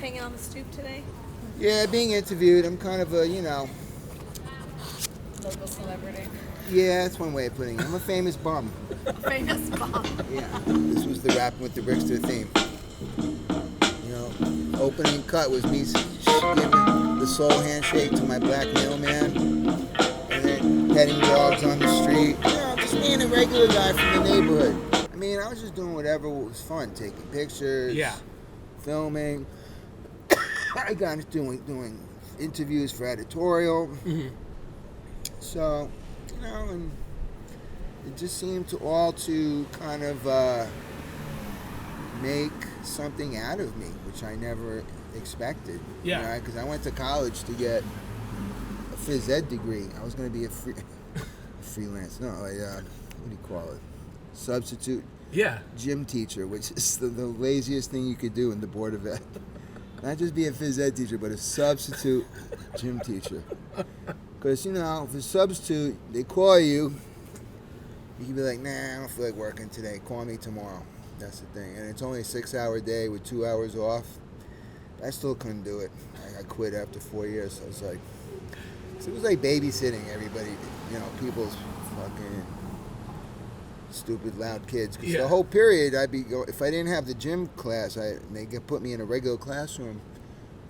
hanging on the stoop today? Yeah, being interviewed. I'm kind of a, Local celebrity. yeah, that's one way of putting it. I'm a famous bum. Famous bum. Yeah, this was the Rapping with the Brickster theme. Opening cut was me giving the soul handshake to my black mailman, and then petting dogs on the street. Just being a regular guy from the neighborhood. I mean, I was just doing whatever was fun, taking pictures, filming. I got into doing interviews for editorial. Mm-hmm. So, and it just seemed to all to kind of make something out of me, which I never expected. Yeah. Because I went to college to get a phys ed degree. I was going to be a freelance. No, what do you call it? Substitute gym teacher, which is the laziest thing you could do in the Board of Ed. Not just be a phys ed teacher, but a substitute gym teacher. Because, if a substitute, they call you, you can be like, nah, I don't feel like working today. Call me tomorrow. That's the thing. And it's only a 6-hour day with 2 hours off. I still couldn't do it. I quit after 4 years. So it was like babysitting everybody, people's fucking stupid loud kids. Because the whole period, if I didn't have the gym class, they could put me in a regular classroom.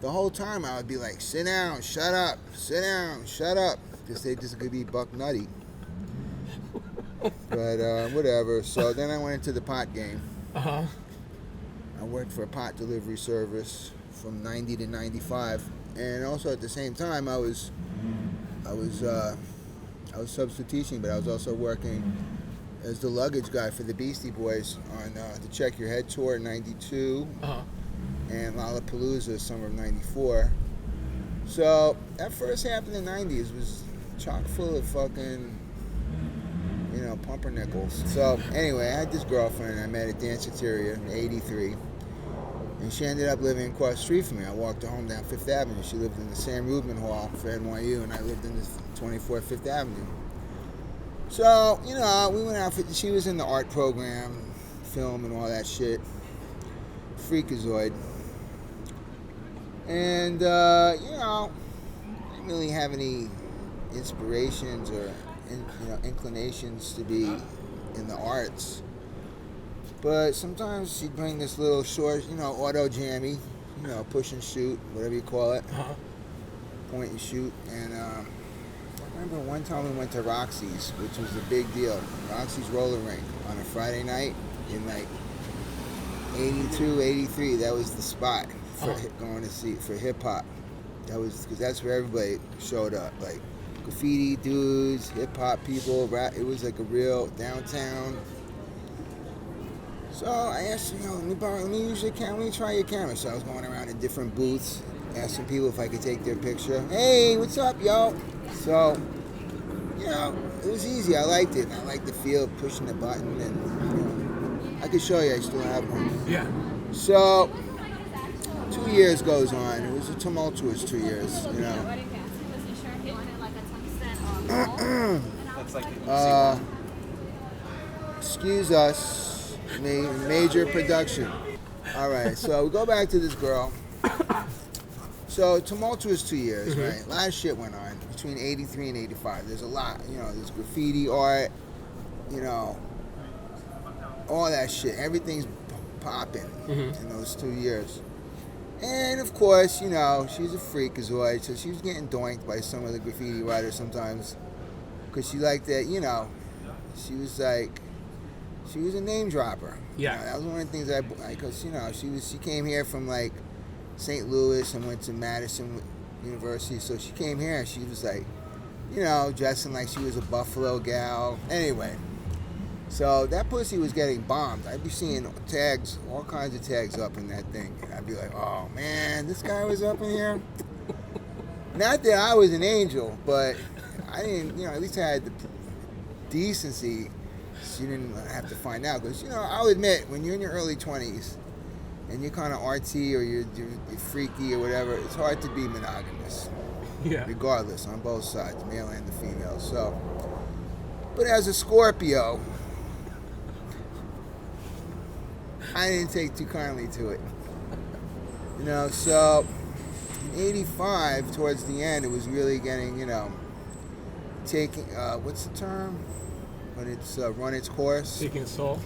The whole time I would be like, sit down, shut up, sit down, shut up. Because they just could be buck nutty. But whatever. So then I went into the pot game. Uh-huh. I worked for a pot delivery service from 90 to 95. And also at the same time I was substitute teaching, but I was also working as the luggage guy for the Beastie Boys on the Check Your Head tour in 92. Uh-huh. And Lollapalooza summer of 94. So that first half of the 90s was chock full of fucking, pumpernickels. So anyway, I had this girlfriend I met at Danceteria in 83. And she ended up living across the street from me. I walked her home down Fifth Avenue. She lived in the Sam Rubin Hall for NYU, and I lived in the 24th Fifth Avenue. So, we went out she was in the art program, film and all that shit. Freakazoid. And, I didn't really have any inspirations or, inclinations to be in the arts. But sometimes she'd bring this little short, auto jammy, push and shoot, whatever you call it. Uh-huh. Point and shoot. And I remember one time we went to Roxy's, which was a big deal. Roxy's roller rink on a Friday night in like 82, 83. That was the spot for going to see for hip hop. That was because that's where everybody showed up, like graffiti dudes, hip hop people. Rap. It was like a real downtown. So I asked, let me use your camera, let me try your camera. So I was going around in different booths, asking people if I could take their picture. Hey, what's up, yo? So, it was easy. I liked it. I liked the feel of pushing the button, and I could show you. I still have one. Yeah. So 2 years goes on. It was a tumultuous 2 years, Excuse us. Major production. All right, so we go back to this girl. So tumultuous 2 years, right? A lot of shit went on between 83 and 85. There's a lot, there's graffiti art, all that shit. Everything's popping in those 2 years. And of course, she's a freakazoid, so she was getting doinked by some of the graffiti writers sometimes. Because she liked that, she was like, she was a name dropper. Yeah. That was one of the things because, she came here from like St. Louis and went to Madison University. So she came here and she was like, dressing like she was a Buffalo gal. Anyway, so that pussy was getting bombed. I'd be seeing tags, all kinds of tags up in that thing. And I'd be like, oh man, this guy was up in here. Not that I was an angel, but I didn't, at least I had the decency. She didn't have to find out. Because, I'll admit, when you're in your early 20s and you're kind of artsy or you're freaky or whatever, it's hard to be monogamous. Yeah. Regardless, on both sides, male and the female. So, but as a Scorpio, I didn't take too kindly to it. You know, so in 85, towards the end, it was really getting, taking, what's the term? When it's run its course. Taking its toll?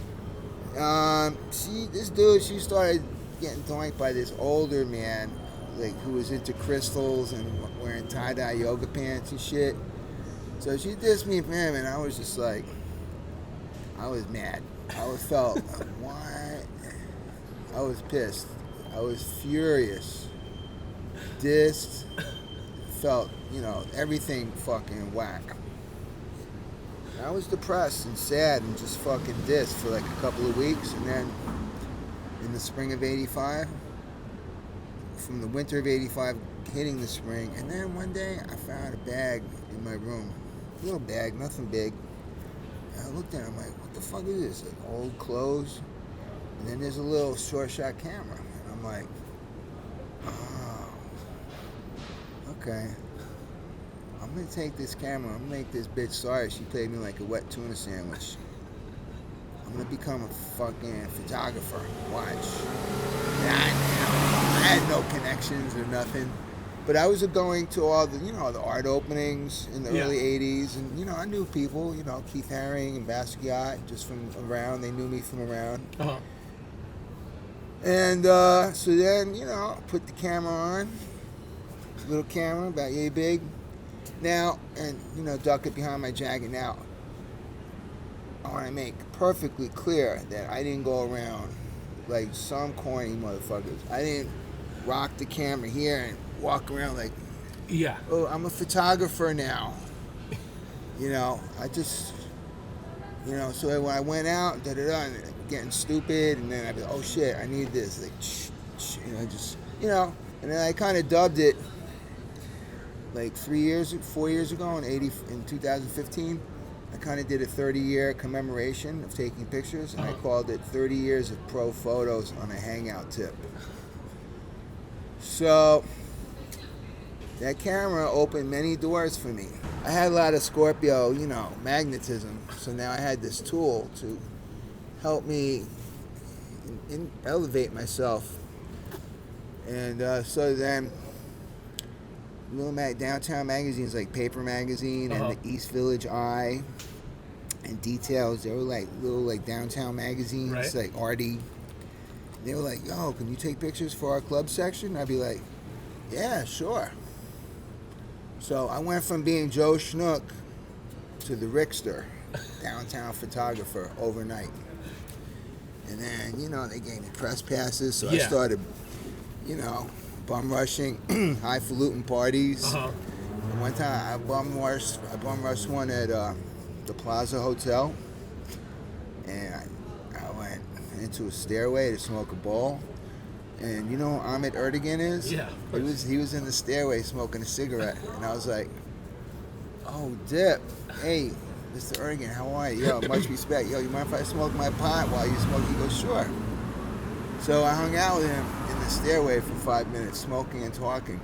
She started getting doinked by this older man, like, who was into crystals and wearing tie-dye yoga pants and shit. So she dissed me for him, and I was just like, I was mad. Felt, what? I was pissed. I was furious. Dissed. Felt, everything fucking whack. I was depressed and sad and just fucking dissed for like a couple of weeks, and then in the spring of 85, from the winter of 85 hitting the spring, and then one day I found a bag in my room. A little bag, nothing big. And I looked at it, I'm like, what the fuck is this? Like old clothes. And then there's a little short shot camera. And I'm like, oh, okay. I'm gonna take this camera, I'm gonna make this bitch sorry she played me like a wet tuna sandwich. I'm gonna become a fucking photographer. Watch. I had no connections or nothing. But I was going to all the, the art openings in the early 80s. And, I knew people, Keith Haring and Basquiat, just from around. They knew me from around. Uh-huh. And so then, put the camera on. Little camera, about yay big. Now, and, duck it behind my jacket. Now, I want to make perfectly clear that I didn't go around like some corny motherfuckers. I didn't rock the camera here and walk around like, oh, I'm a photographer now. I just, so when I went out, and getting stupid, and then I'd be like, oh shit, I need this. Like, and then I kind of dubbed it like 4 years ago in 2015. I kind of did a 30-year commemoration of taking pictures, and I called it 30 Years of Pro Photos on a Hangout Tip. So that camera opened many doors for me. I had a lot of Scorpio, magnetism, so now I had this tool to help me elevate myself. And so then little downtown magazines like Paper Magazine and the East Village Eye and Details, they were like little like downtown magazines, right? Like Artie. They were like, yo, can you take pictures for our club section? I'd be like, yeah, sure. So I went from being Joe Schnook to the Rickster, downtown photographer, overnight. And then, they gave me press passes, so I started, bum rushing, highfalutin parties. And one time I bum rushed one at the Plaza Hotel, and I went into a stairway to smoke a bowl. And you know who Ahmet Erdogan is? Yeah. He was in the stairway smoking a cigarette, and I was like, oh, Dip, hey, Mr. Erdogan, how are you? Yo, much respect. Yo, you mind if I smoke my pot while you smoke? He goes, sure. So I hung out with him in the stairway for 5 minutes, smoking and talking.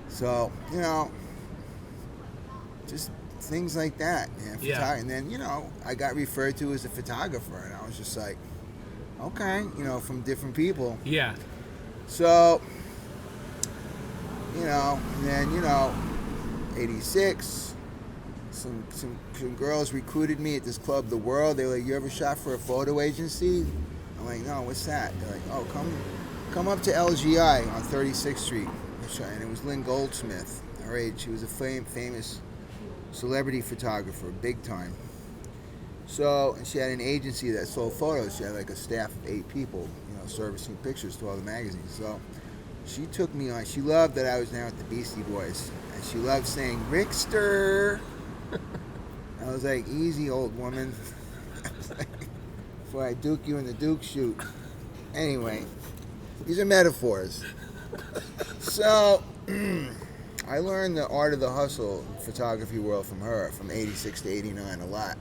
So, just things like that, man. And then, I got referred to as a photographer, and I was just like, okay, from different people. Yeah. So, and then, 86, some girls recruited me at this club, The World. They were like, you ever shot for a photo agency? I'm like, no, what's that? They're like, oh, come up to LGI on 36th Street. And it was Lynn Goldsmith, her age. She was a famous celebrity photographer, big time. So, and she had an agency that sold photos. She had like a staff of 8 people, servicing pictures to all the magazines. So she took me on. She loved that I was now with the Beastie Boys. And she loved saying, Rickster. I was like, easy, old woman. Before I duke you in the Duke shoot. Anyway, these are metaphors. So, I learned the art of the hustle photography world from her, from 86 to 89, a lot.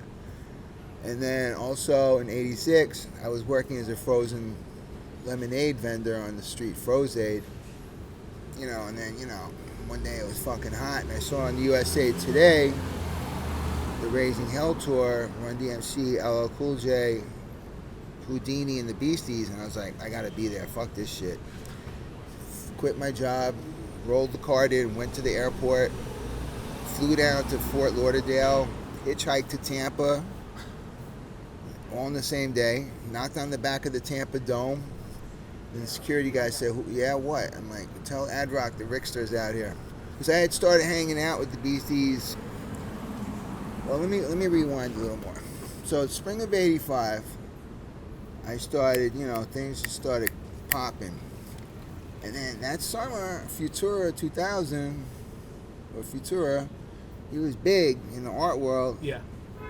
And then also in 86, I was working as a frozen lemonade vendor on the street, Frozaid. And then, one day it was fucking hot, and I saw on USA Today the Raising Hell tour, Run DMC, LL Cool J, Houdini, and the Beasties, and I was like, I gotta be there, fuck this shit. quit my job, rolled the cart in, went to the airport, flew down to Fort Lauderdale, hitchhiked to Tampa, all on the same day, knocked on the back of the Tampa Dome, and the security guy said, yeah, what? I'm like, tell Drock the Rickster's out here. Because I had started hanging out with the Beasties. Well, let me rewind a little more. So it's spring of '85, I started, things just started popping. And then that summer, Futura 2000, or Futura, he was big in the art world. Yeah.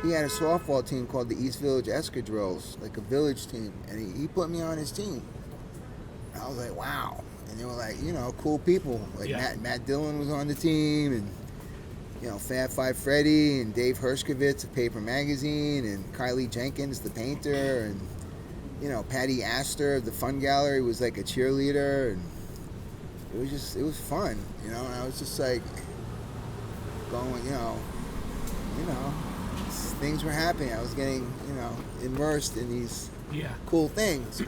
He had a softball team called the East Village Escadrilles, like a village team. And he put me on his team. I was like, wow. And they were like, cool people. Like Matt Dillon was on the team, and Fab Five Freddy and Dave Hershkovitz of Paper Magazine, and Kylie Jenkins, the painter, and Patty Astor of the Fun Gallery was like a cheerleader, and it was fun, and I was just like going, things were happening. I was getting, immersed in these cool things.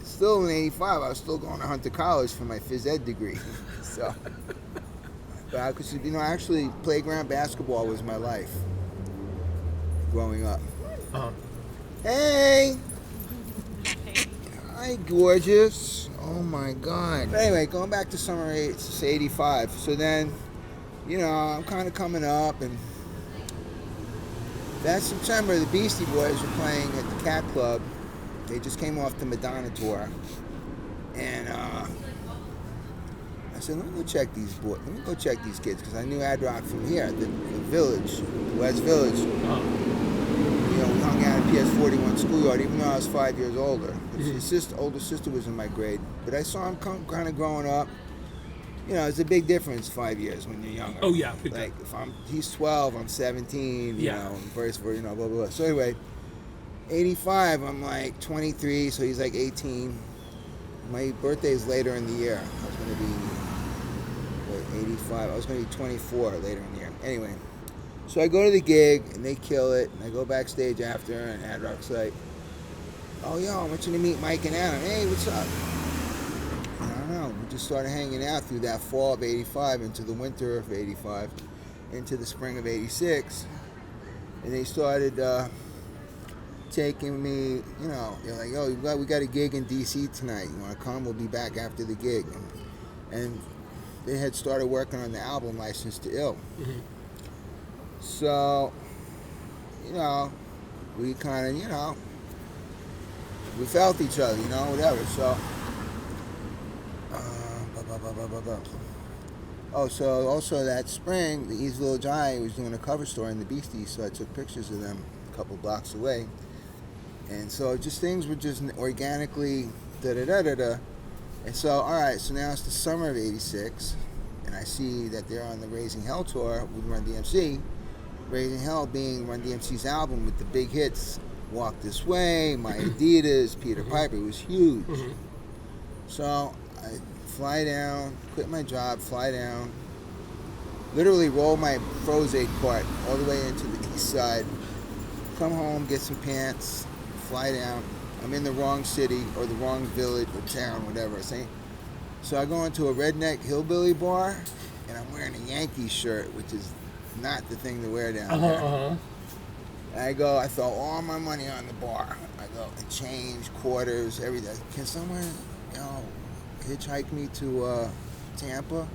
Still in '85, I was still going to Hunter College for my phys ed degree, so. But because actually, playground basketball was my life growing up. Hey! Hi, gorgeous. Oh my God. But anyway, going back to summer '85. So then, I'm kind of coming up, and that September, the Beastie Boys were playing at the Cat Club. They just came off the Madonna tour, and I said, let me go check these boys. Let me go check these kids, because I knew Drock from here, the village, the West Village. We hung out at PS41 schoolyard, even though I was 5 years older. His older sister was in my grade, but I saw him kind of growing up. It's a big difference 5 years when you're younger. Oh yeah. Like he's 12, I'm 17. Vice versa. Blah blah blah. So anyway, '85, I'm like 23, so he's like 18. My birthday is later in the year. I was going to be 85. I was going to be 24 later in the year. Anyway, so I go to the gig, and they kill it. And I go backstage after, and Drock's like, oh, yo, I want you to meet Mike and Adam. Hey, what's up? I don't know. We just started hanging out through that fall of '85 into the winter of '85, into the spring of '86. And they started taking me, they're like, oh, we got a gig in D.C. tonight. You want to come? We'll be back after the gig. And they had started working on the album License to Ill. So, we kind of, we felt each other, whatever. So, so also that spring, the East Village Eye was doing a cover story in the Beasties, so I took pictures of them a couple blocks away. And so just things were just organically da-da-da-da-da. And so, all right, so now it's the summer of '86, and I see that they're on the Raising Hell tour with Run DMC. Raising Hell being Run DMC's album with the big hits, Walk This Way, My Adidas, Peter Piper. It was huge. So I fly down, quit my job, fly down, literally roll my Frozade cart all the way into the east side, come home, get some pants, fly down. I'm in the wrong city or the wrong village or town, whatever. So I go into a redneck hillbilly bar, and I'm wearing a Yankees shirt, which is not the thing to wear down there. And I throw all my money on the bar. I go, change, quarters, everything. Can someone, hitchhike me to Tampa?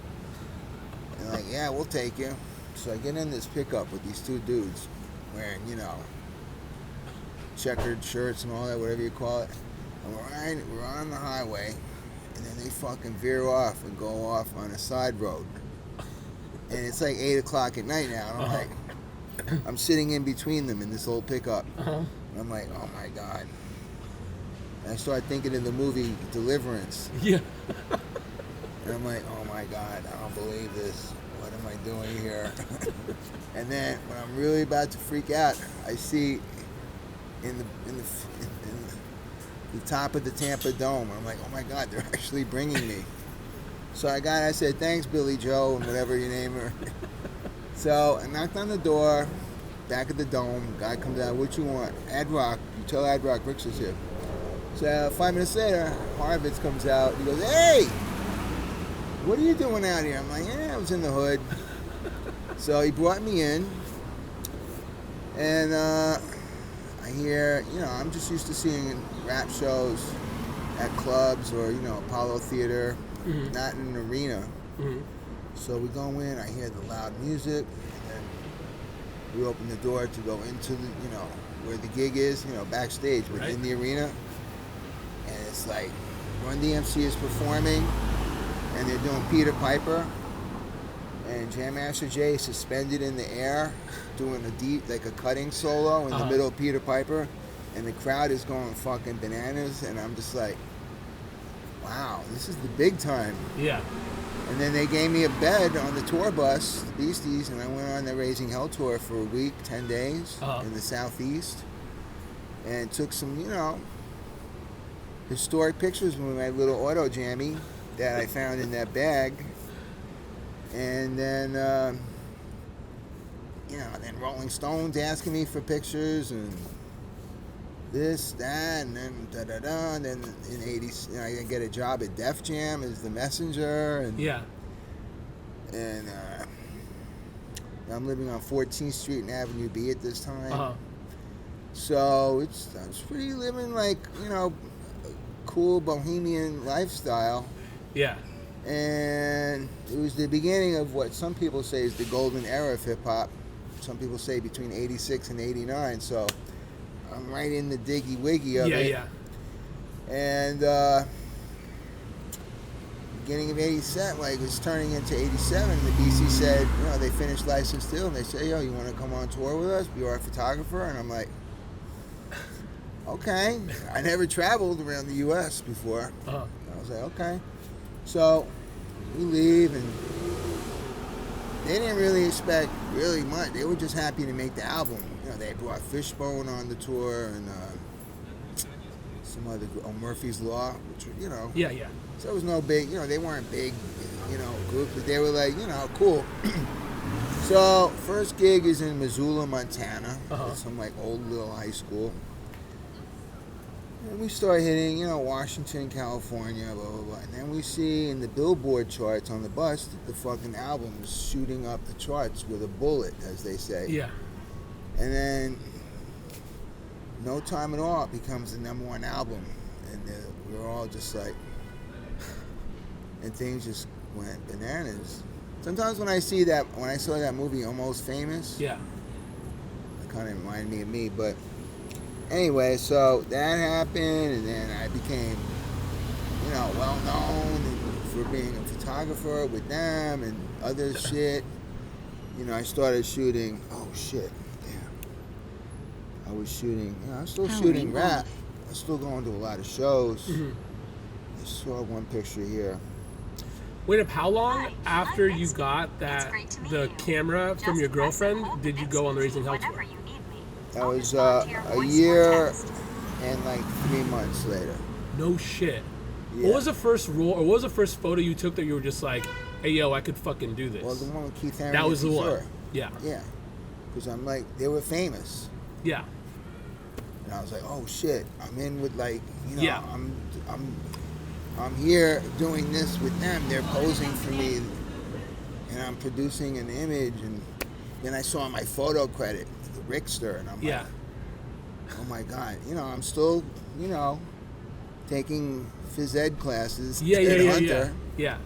And like, yeah, we'll take you. So I get in this pickup with these two dudes wearing, checkered shirts and all that, whatever you call it. And we're on the highway, and then they fucking veer off and go off on a side road. And it's like 8 o'clock at night now, and I'm like, I'm sitting in between them in this old pickup. And I'm like, oh my God. And I start thinking of the movie Deliverance. Yeah. And I'm like, oh my God, I don't believe this. What am I doing here? And then when I'm really about to freak out, I see in the top of the Tampa Dome. I'm like, oh my God, they're actually bringing me. So I said, thanks, Billy Joe, and whatever you name her. So I knocked on the door, back at the Dome. Guy comes out, what you want? Drock. You tell Drock Ricks is here. So 5 minutes later, Harvitz comes out. He goes, hey, what are you doing out here? I'm like, I was in the hood. So he brought me in, and I hear, I'm just used to seeing rap shows at clubs or, Apollo Theater, not in an arena. Mm-hmm. So we go in, I hear the loud music, and then we open the door to go into the, where the gig is, backstage, but in the arena. And it's like, Run DMC is performing, and they're doing Peter Piper, and Jam Master Jay is suspended in the air, doing a deep, like a cutting solo in the middle of Peter Piper, and the crowd is going fucking bananas, and I'm just like, wow, this is the big time. Yeah. And then they gave me a bed on the tour bus, the Beasties, and I went on the Raising Hell tour for a week, 10 days in the Southeast, and took some, historic pictures with my little auto jammy that I found in that bag. And then, then Rolling Stones asking me for pictures and this, that, and then da-da-da. And then in 80s, I get a job at Def Jam as the messenger. And, And I'm living on 14th Street and Avenue B at this time. So I was pretty living like, a cool bohemian lifestyle. Yeah. And it was the beginning of what some people say is the golden era of hip-hop. Some people say between 86 and 89. So I'm right in the diggy-wiggy of it. Yeah. And beginning of 87, like it was turning into 87, the BC said, they finished License Deal, and they say, you want to come on tour with us, be our photographer? And I'm like, okay. I never traveled around the U.S. before. I was like, okay. So we leave, and they didn't really expect really much. They were just happy to make the album. They brought Fishbone on the tour, and some other Murphy's Law, which Yeah. So it was no big. They weren't big, group, but they were like, cool. So first gig is in Missoula, Montana. It's some like old little high school. And we start hitting, Washington, California, blah, blah, blah. And then we see in the Billboard charts on the bus that the fucking album is shooting up the charts with a bullet, as they say. Yeah. And then, no time at all, it becomes the #1 album. And we're all just like, and things just went bananas. Sometimes when I saw that movie, Almost Famous, it kind of reminded me of me, but anyway, so that happened, and then I became, well known for being a photographer with them and other shit. I started shooting. Oh shit! Damn. I was shooting. I'm still shooting rap. I'm still going to a lot of shows. I saw one picture here. Wait up, how long after you got the camera from your girlfriend did you go on the Raising Hell tour? That was a year and like 3 months later. No shit. Yeah. What was the first roll, or what was the first photo you took that you were just like, hey yo, I could fucking do this? Well, the one with Keith Haring. That was the one. Yeah. Yeah. Because I'm like, they were famous. Yeah. And I was like, oh shit, I'm in with like, I'm here doing this with them. They're posing for me, and I'm producing an image. And then I saw my photo credit, the Rickster, and I'm like, oh my God. I'm still, taking phys ed classes at Hunter. Yeah.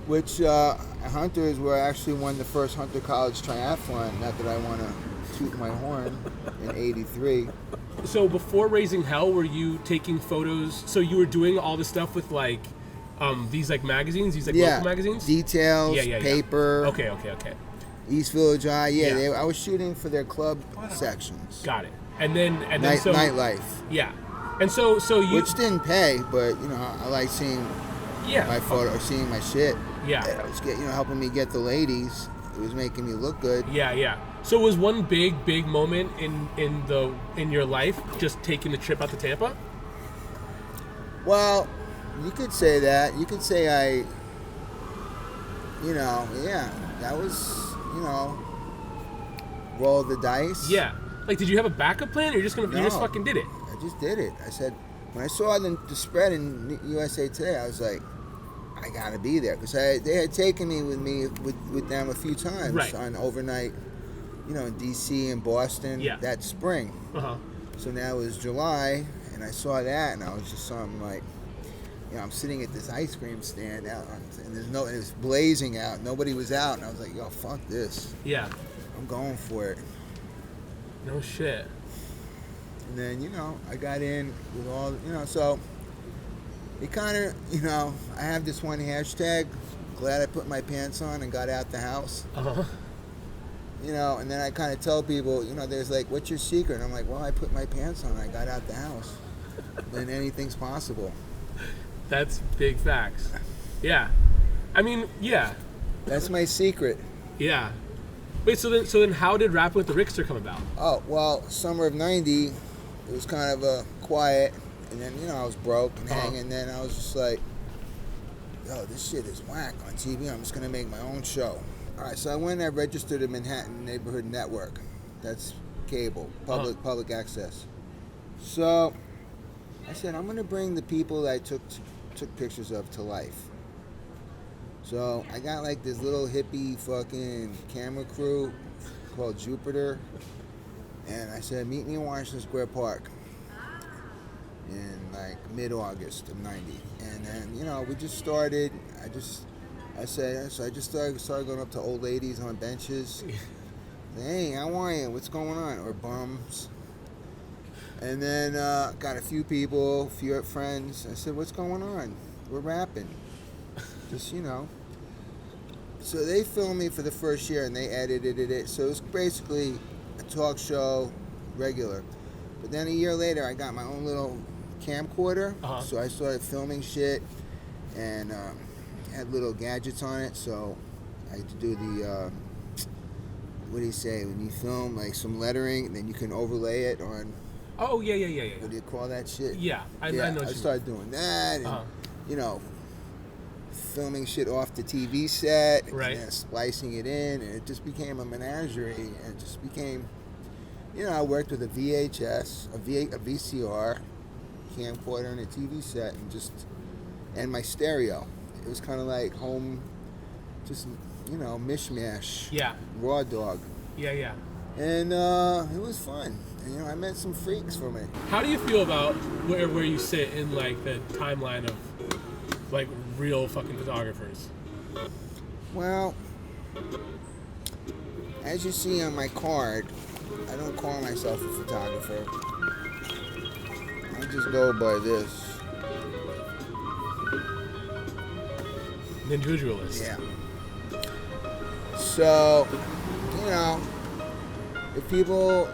Which Hunter is where I actually won the first Hunter College Triathlon. Not that I want to toot my horn in '83. So before Raising Hell, were you taking photos? So you were doing all this stuff with like these like magazines, these like local magazines? Details, paper. Okay. East Village Eye, I was shooting for their club sections. Got it. And then nightlife. Yeah. And so you, which didn't pay, but I like seeing my photo, or seeing my shit. Yeah. It was helping me get the ladies. It was making me look good. Yeah. So it was one big moment in your life just taking the trip out to Tampa? Well, you could say that. You could say that was, roll the dice. Yeah. Like, did you have a backup plan, or you just fucking did it? I just did it. I said, when I saw the spread in USA Today, I was like, I gotta be there because they had taken me with them a few times on overnight, in D.C. and Boston that spring. So now it was July, and I saw that, and I was just something like, I'm sitting at this ice cream stand out, and it was blazing out. Nobody was out, and I was like, yo, fuck this. Yeah. I'm going for it. No shit. And then, I got in with all, so it kind of, I have this one hashtag, glad I put my pants on and got out the house. And then I kind of tell people, there's like, what's your secret? And I'm like, well, I put my pants on and I got out the house. Then anything's possible. That's big facts. Yeah. I mean, yeah. That's my secret. Yeah. Wait, so then how did Rapping with the Rickster come about? Oh, well, summer of 90, it was kind of a quiet, and then, I was broke and hanging, and then I was just like, yo, this shit is whack on TV. I'm just going to make my own show. All right, so I went and I registered a Manhattan Neighborhood Network. That's cable, public access. So I said, I'm going to bring the people that I took pictures of to life. So I got like this little hippie fucking camera crew called Jupiter. And I said, meet me in Washington Square Park in like mid-August of 90. And then, we just started, I just started going up to old ladies on benches. Hey, how are you? What's going on? Or bums. And then got a few people, a few friends. I said, what's going on? We're rapping. Just, So they filmed me for the first year and they edited it. So it was basically a talk show, regular. But then a year later, I got my own little camcorder. So I started filming shit and had little gadgets on it. So I had to do the, what do you say, when you film like some lettering and then you can overlay it on. Oh, yeah. What do you call that shit? Yeah, I know. I started doing that and, filming shit off the TV set and then splicing it in, and it just became a menagerie, and it just became, I worked with a VHS, a VCR camcorder and a TV set and my stereo. It was kind of like home, just, mishmash. Yeah. Raw dog. Yeah. And it was fun. And, I met some freaks from it. How do you feel about where you sit in like the timeline of like real fucking photographers? Well, as you see on my card, I don't call myself a photographer. I just go by this. Individualist. Yeah. So, if people,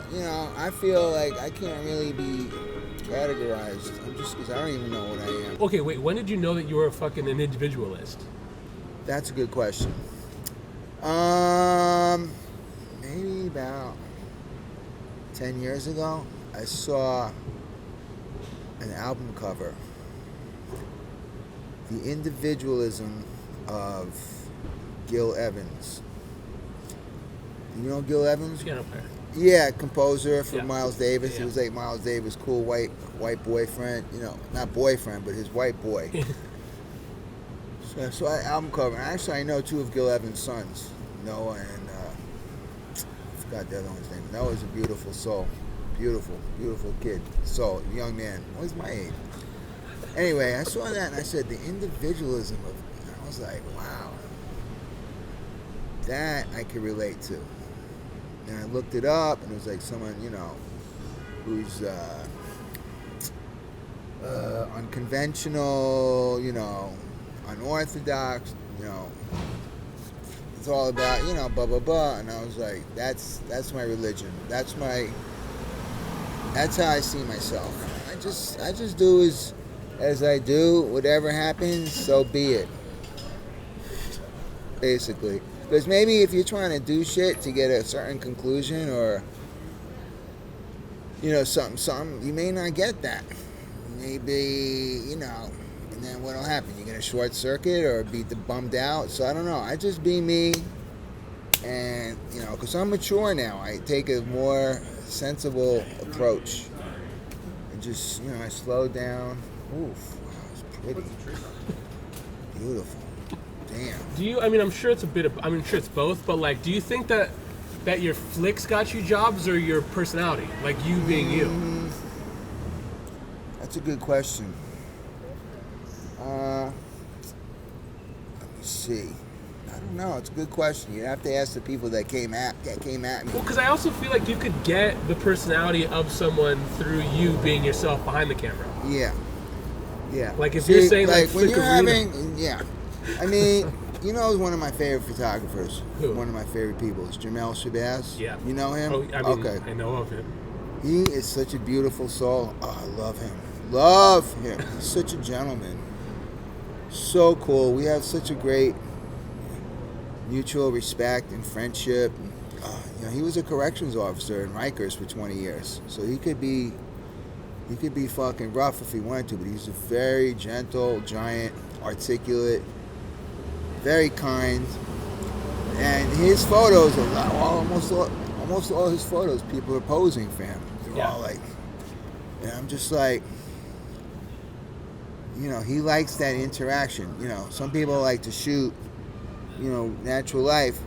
I feel like I can't really be categorized. Because I don't even know what I am. Okay, wait, when did you know that you were fucking an individualist? That's a good question. Maybe about 10 years ago, I saw an album cover. The Individualism of Gil Evans. You know Gil Evans? Piano player. Yeah, composer for Miles Davis. Yeah. It was like Miles Davis' cool white boyfriend. Not boyfriend, but his white boy. So I album cover. Actually, I know two of Gil Evans' sons, Noah and I forgot the other one's name. Noah's a beautiful soul, beautiful kid, soul, young man. Well, he's my age. Anyway, I saw that and I said, the individualism of. I was like, wow, that I could relate to. And I looked it up, and it was like someone, who's unconventional, unorthodox, it's all about, blah, blah, blah. And I was like, that's my religion. That's how I see myself. I just do as I do. Whatever happens, so be it. Basically. Because maybe if you're trying to do shit to get a certain conclusion or, something, you may not get that. Maybe, and then what'll happen? You're going to short circuit or be bummed out. So I don't know. I just be me. And, because I'm mature now, I take a more sensible approach. And just, I slow down. Oof, wow, it's pretty. beautiful. Damn. Do you? I mean, I'm sure it's a bit of. I'm sure it's both. But like, do you think that your flicks got you jobs or your personality, like you being you? That's a good question. Let me see. I don't know. It's a good question. You have to ask the people that came at me. Well, because I also feel like you could get the personality of someone through you being yourself behind the camera. Yeah. Yeah. Like if you're saying like when you're Flickaroo- having, yeah. I mean, you know, one of my favorite photographers. Who? One of my favorite people is Jamel Shabazz. Yeah. You know him? Oh, I mean, okay. I know of him. He is such a beautiful soul. Oh, I love him. Love him. He's such a gentleman. So cool. We have such a great mutual respect and friendship. You know, he was a corrections officer in Rikers for 20 years. So he could be fucking rough if he wanted to, but he's a very gentle, giant, articulate, very kind. And his photos, almost all his photos, people are posing for him. They're all like, and I'm just like, you know, he likes that interaction. You know, some people like to shoot, you know, natural life.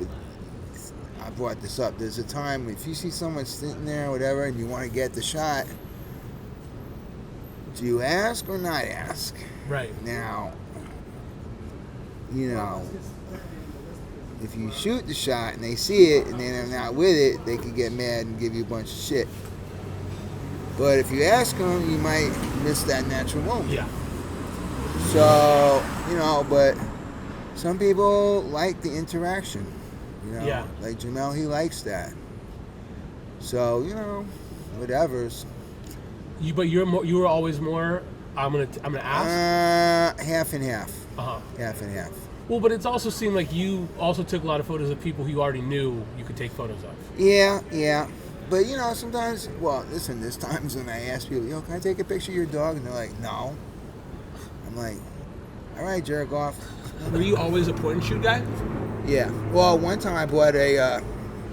I brought this up. There's a time if you see someone sitting there or whatever and you want to get the shot, do you ask or not ask? Right. Now, you know, if you shoot the shot and they see it and they're not with it, they could get mad and give you a bunch of shit. But if you ask them, you might miss that natural moment. Yeah. So, you know, but some people like the interaction. You know, Yeah. like Jamel, he likes that. So, you know, whatever's. But you were always more. I'm gonna ask. Half and half. Half and half. Well, but it's also seemed like you also took a lot of photos of people who you already knew you could take photos of. Yeah. But, you know, sometimes, well, listen, there's times when I ask people, yo, can I take a picture of your dog? And they're like, no. I'm like, all right, jerk off. Were you always a point and shoot guy? Yeah. Well, one time I bought a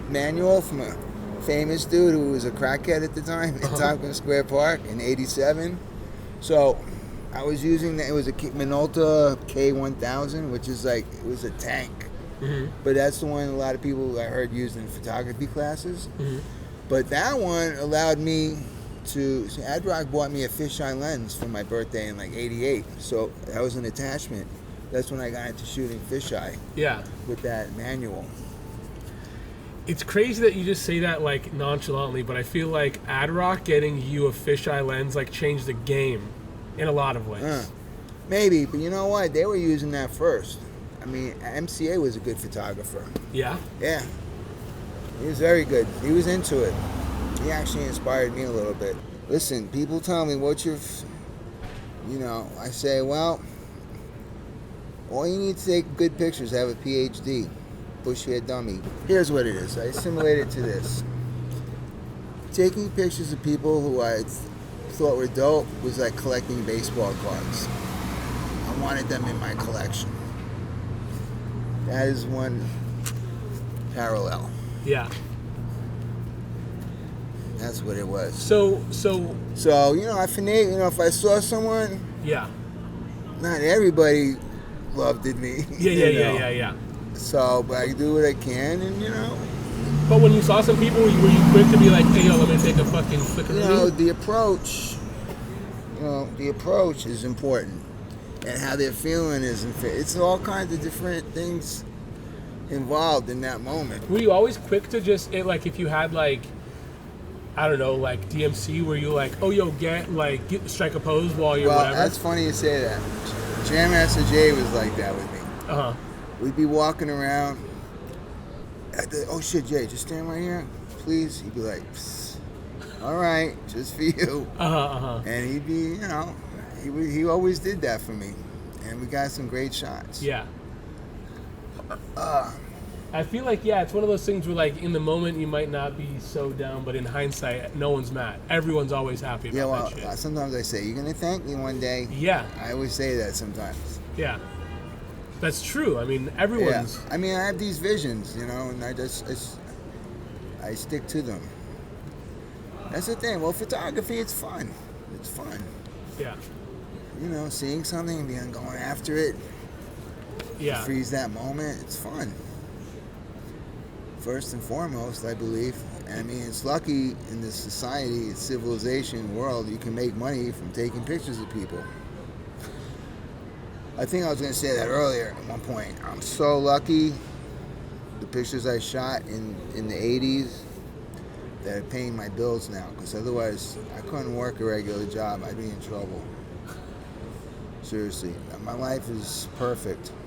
manual from a famous dude who was a crackhead at the time in Tompkins Square Park in '87. So I was using that. It was a Minolta K1000, which is like, it was a tank. Mm-hmm. But that's the one a lot of people I heard used in photography classes. Mm-hmm. But that one allowed me to. See, Drock bought me a fisheye lens for my birthday in like '88. So that was an attachment. That's when I got into shooting fisheye. Yeah. With that manual. It's crazy that you just say that like nonchalantly, but I feel like Drock getting you a fisheye lens like changed the game in a lot of ways. Maybe, but you know what? They were using that first. I mean, MCA was a good photographer. Yeah? Yeah. He was very good. He was into it. He actually inspired me a little bit. Listen, people tell me, what's your... You know, I say, well, all you need to take good pictures, have a PhD. Bushy-head dummy. Here's what it is. I simulate it to this. Taking pictures of people who I thought were dope was like collecting baseball cards. I wanted them in my collection. That is one parallel. Yeah. That's what it was. So you know, if I saw someone, yeah. Not everybody loved me. Yeah. So, but I do what I can, and you know. But when you saw some people, were you quick to be like, hey, yo, let me take a fucking flicker? You know, the approach is important, and how they're feeling is. It's all kinds of different things involved in that moment. Were you always quick to just like if you had like, I don't know, like DMC, were you like, oh yo, strike a pose while you're whatever? That's funny you say that. Jam Master Jay was like that with me. We'd be walking around. Oh shit, Jay, just stand right here, please. He'd be like, psst. All right, just for you. And he'd be, you know, he always did that for me, and we got some great shots. Yeah. I feel like, yeah, it's one of those things where, like, in the moment you might not be so down, but in hindsight, no one's mad. Everyone's always happy about that shit. Sometimes I say, you're going to thank me one day. Yeah. I always say that sometimes. Yeah. That's true. I mean, everyone's... Yeah. I mean, I have these visions, you know, and I stick to them. That's the thing. Well, photography, it's fun. It's fun. Yeah. You know, seeing something and going after it. Yeah. To freeze that moment, it's fun. First and foremost, I believe. I mean, it's lucky in this society, civilization, world, you can make money from taking pictures of people. I think I was going to say that earlier at one point. I'm so lucky. The pictures I shot in the 80s that are paying my bills now, because otherwise I couldn't work a regular job. I'd be in trouble. Seriously. My life is perfect.